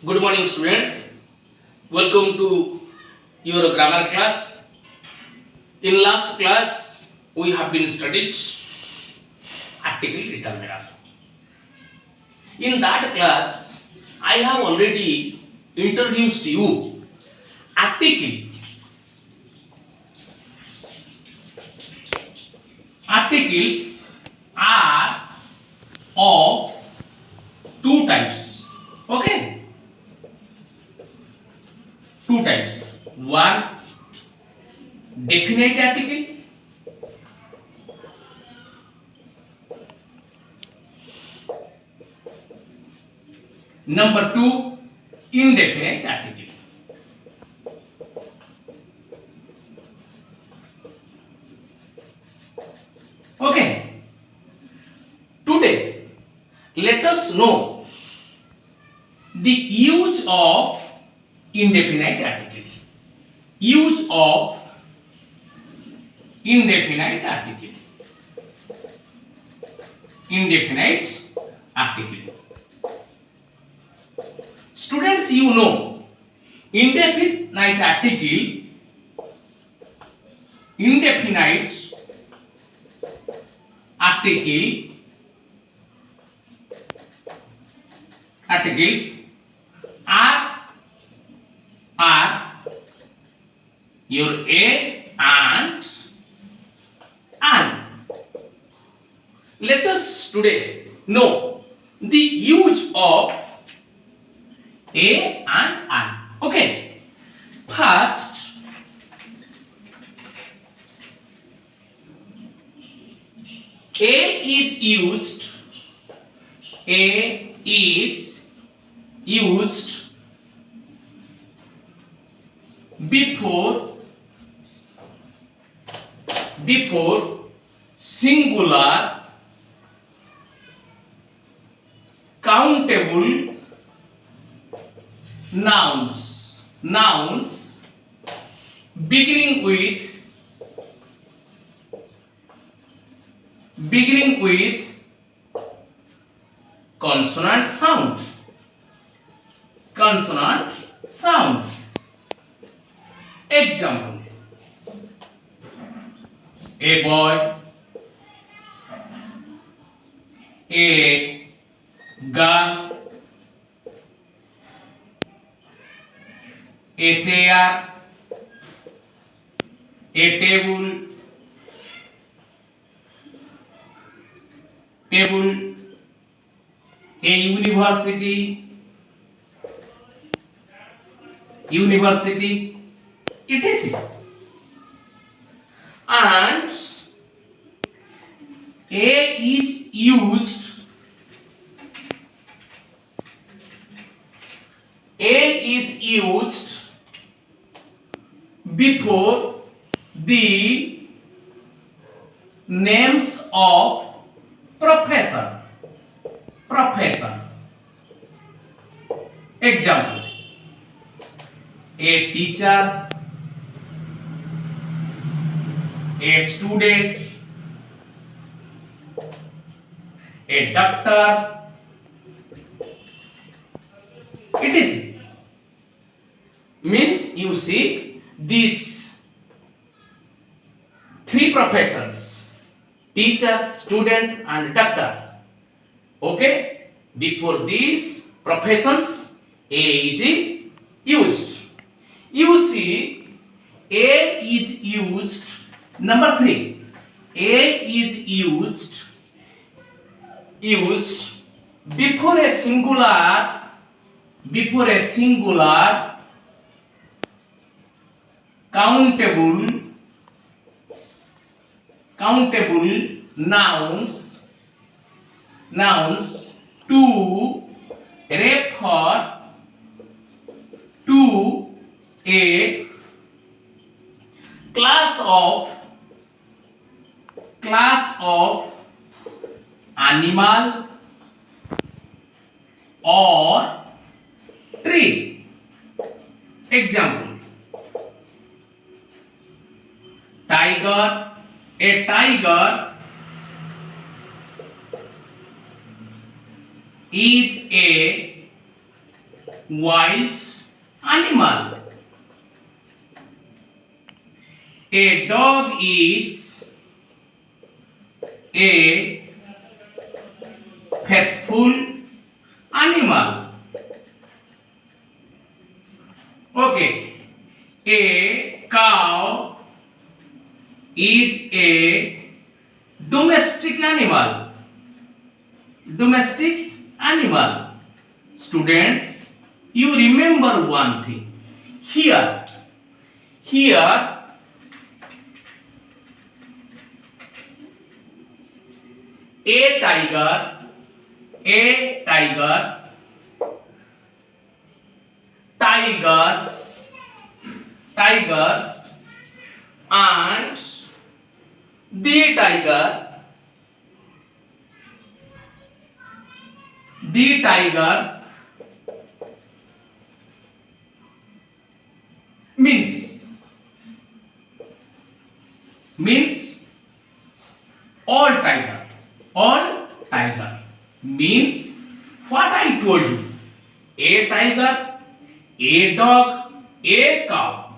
Good morning, students. Welcome to your grammar class. In last class, we have been studied article determiner. In that class, I have already introduced you article. Articles are of two types. Okay, two types. One, definite article. Number two, indefinite article. Okay. Today, let us know the use of indefinite article. Use of indefinite article. Indefinite article. Students, you know, indefinite article, indefinite article, articles are your a and an. Let us today know the use of a and an. Okay. First, a is used. A is used before singular countable nouns beginning with consonant sound. Example: a boy, a girl, a chair, a table, a university, etc. And a is used before the names of professor. Example: a teacher, a student, a doctor, etc. Means you see these three professions: teacher, student and doctor. Okay, before these professions a is used. You see, a is used. Number 3, a is used before a singular countable nouns to refer to a class of animal or tree. Example: tiger, a tiger is a wild animal. A dog is a faithful animal. Okay. A cow is a domestic animal. Domestic animal. Students, you remember one thing. Here, a tiger, tigers, and the tiger means all tiger means what I told you. A tiger, a dog, a cow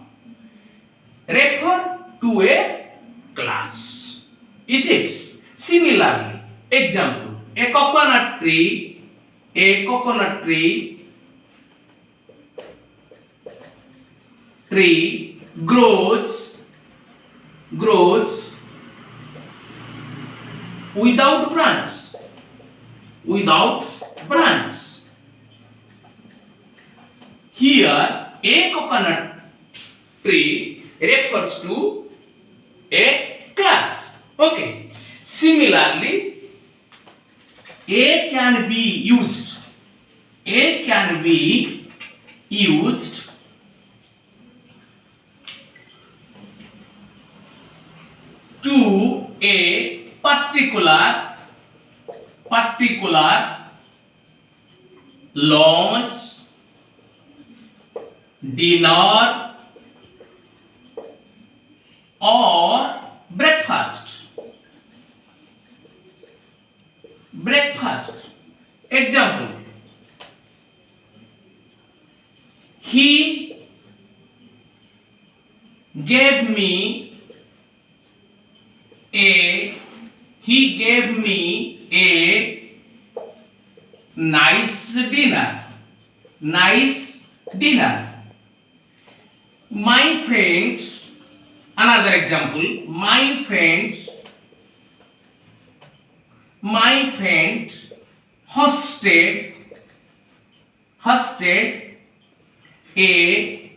refer to a class. Is it? Similarly, example, a coconut tree grows without branch. Here, a coconut tree refers to a class. Okay. Similarly, A can be used to a particular lunch, dinner, or breakfast. Example, he gave me a nice dinner. My friend, another example, my friend hosted a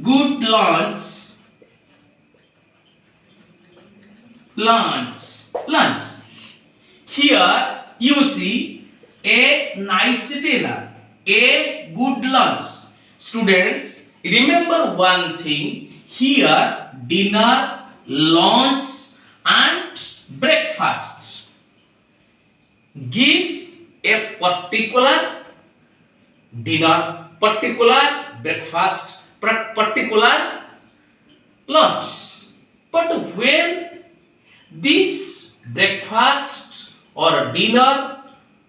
good lunch. Here you see a nice dinner, a good lunch. Students, remember one thing. Here dinner, lunch and breakfast give a particular dinner, particular breakfast, particular lunch. But when this breakfast or dinner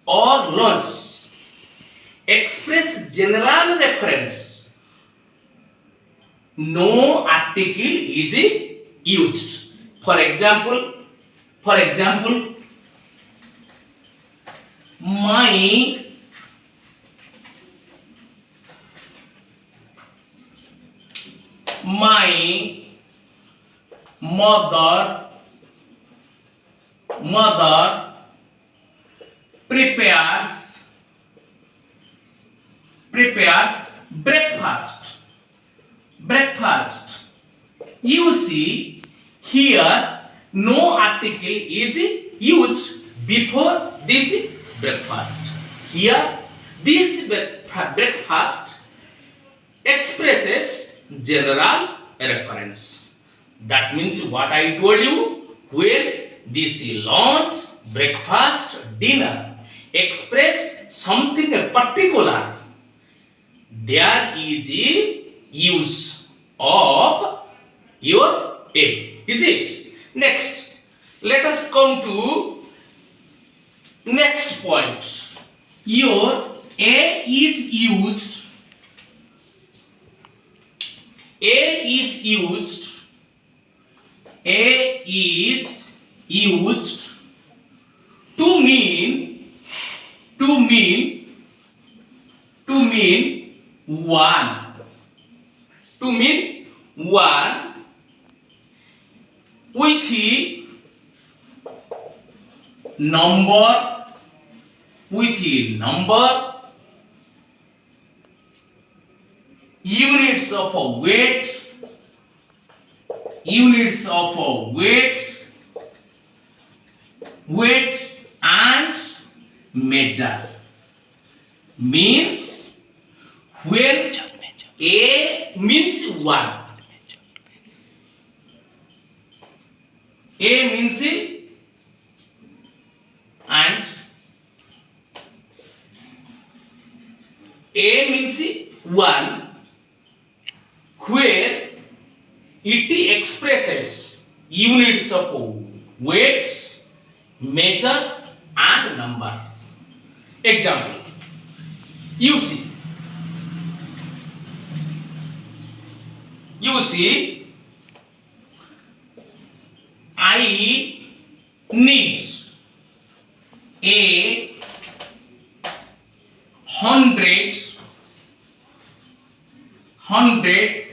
or lunch express general reference, no article is used. For example, my mother prepares breakfast. You see here no article is used before this breakfast. Here this breakfast expresses general reference. That means what I told you, when this lunch, breakfast, dinner express something particular, there is a use of your A. Is it? Next, let us come to next point. Your A is used. A is used. A is used to mean one. To mean one with the number, units of weight, weight and measure. Means when A means 1, A means and A means 1, where it expresses units of weight, measure and number. Example, you see, I need a 100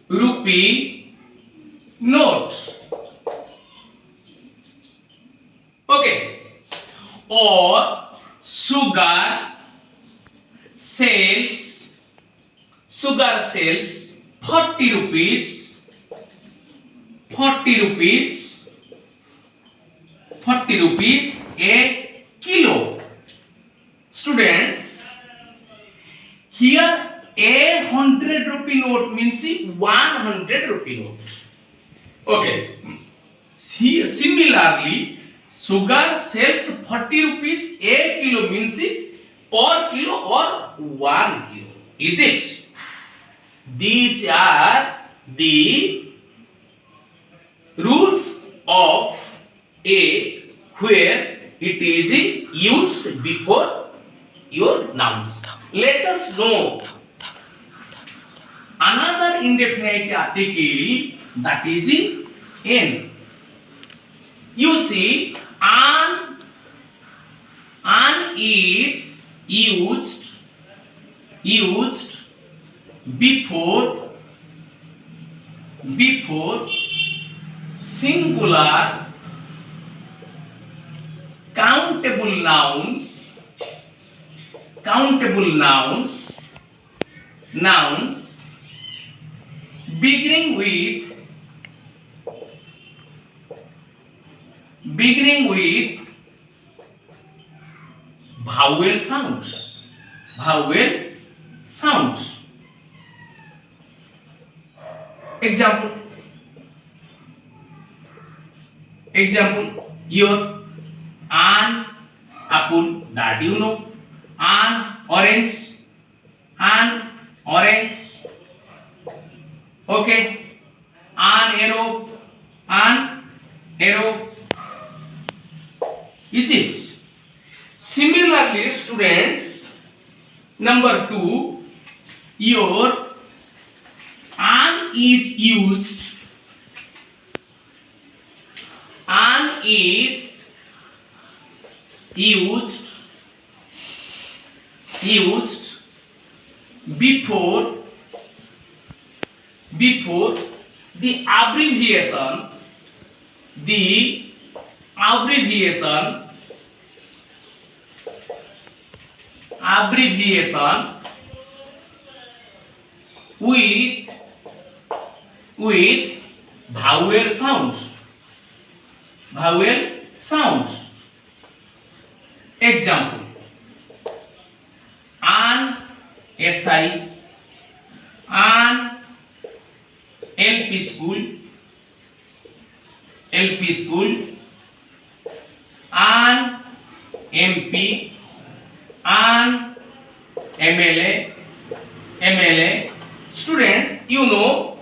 rupee note. Okay. Or sugar sells 40 rupees 40 rupees a kilo. Students, here a 100 rupee note means 100 rupee note. Okay. Similarly, sugar sells 40 rupees a kilo means per kilo or 1 kilo. Is it? These are the rules of A where it is used before your nouns. Let us know another indefinite article, that is N. You see, an is used before singular countable nouns beginning with vowel sound. Example, your an apple, that you know, an orange, okay, an arrow, is it? Similarly, students, number 2, your an is used before the abbreviation with vowel sound. Example, an SI, an LP school, an MP, an MLA. Students, you know,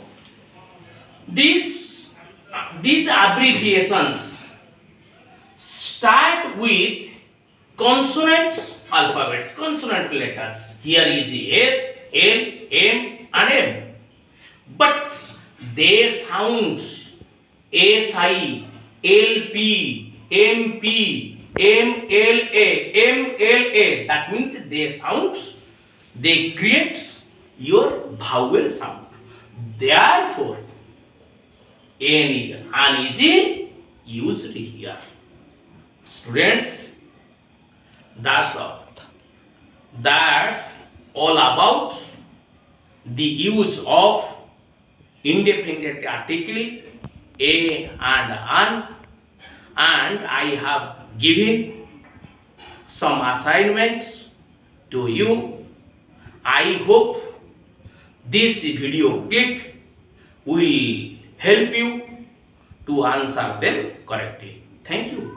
these abbreviations start with consonant alphabets, consonant letters. Here is S, L, M and M. But they sound S, I, L, P, M, P, M, L, A, M, L, A. That means they create your vowel sound. Therefore, an is used here. Students, that's all about the use of independent article a and an, and I have given some assignments to you. I hope this video clip will help you to answer them correctly. Thank you.